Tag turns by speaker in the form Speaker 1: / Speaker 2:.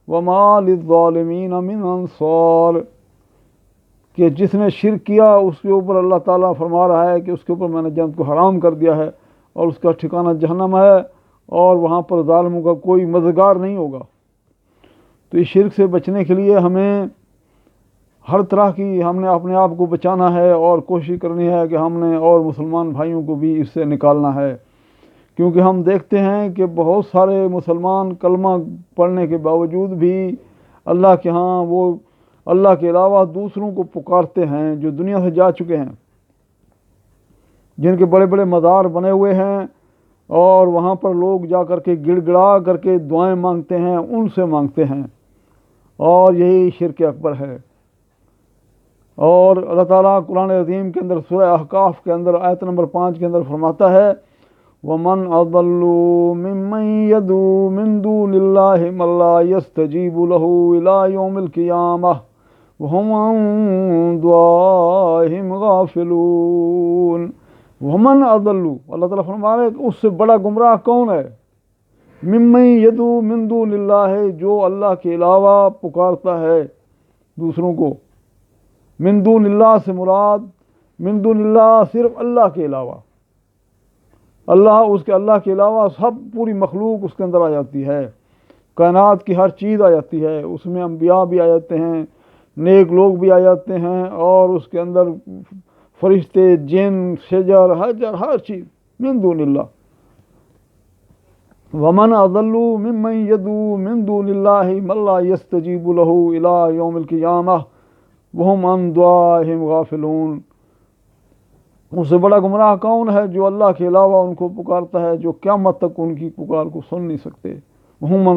Speaker 1: وما للظالمین من انصار، کہ جس نے شرک کیا اس کے اوپر اللہ تعالیٰ فرما رہا ہے کہ اس کے اوپر میں نے جنت کو حرام کر دیا ہے اور اس کا ٹھکانہ جہنم ہے، اور وہاں پر ظالموں کا کوئی مددگار نہیں ہوگا۔ تو اس شرک سے بچنے کے لیے ہمیں ہر طرح کی ہم نے اپنے آپ کو بچانا ہے اور کوشش کرنی ہے کہ ہم نے اور مسلمان بھائیوں کو بھی اس سے نکالنا ہے، کیونکہ ہم دیکھتے ہیں کہ بہت سارے مسلمان کلمہ پڑھنے کے باوجود بھی اللہ کے ہاں وہ اللہ کے علاوہ دوسروں کو پکارتے ہیں جو دنیا سے جا چکے ہیں، جن کے بڑے بڑے مزار بنے ہوئے ہیں، اور وہاں پر لوگ جا کر کے گڑ گڑا کر کے دعائیں مانگتے ہیں، ان سے مانگتے ہیں، اور یہی شرک اکبر ہے۔ اور اللہ تعالیٰ قرآن عظیم کے اندر سورہ احقاف کے اندر آیت نمبر 5 کے اندر فرماتا ہے وَمَنْ أَضَلُّ مِمَّنْ يَدْعُو مِنْ دُونِ اللَّهِ مَنْ لَا يَسْتَجِيبُ لَهُ إِلَى يَوْمِ الْقِيَامَةِ وَهُمْ عَنْ دُعَائِهِمْ غَافِلُونَ۔ وَمَنْ أَضَلُّ، اللہ تعالیٰ فرما رہے کہ اس سے بڑا گمراہ کون ہے؟ مِمَّنْ يَدْعُو مِنْ دُونِ اللَّهِ، جو اللہ کے علاوہ پکارتا ہے دوسروں کو۔ من دون اللہ سے مراد من دون اللہ صرف اللہ کے علاوہ، اس کے اللہ کے علاوہ سب پوری مخلوق اس کے اندر آ جاتی ہے، کائنات کی ہر چیز آ جاتی ہے، اس میں انبیاء بھی آ جاتے ہیں، نیک لوگ بھی آ جاتے ہیں، اور اس کے اندر فرشتے، جن، شجر، حجر، ہر چیز من دون اللہ۔ ومن اضل ممن يدعو من دون اللہ من لا يستجیب له الى یوم القیامہ وہم عن دعائہم غافلون۔ اس سے بڑا گمراہ کون ہے؟ جو اللہ کے علاوہ ان کو پکارتا ہے، جو قیامت تک ان کی پکار کو سن نہیں سکتے۔ وہم عن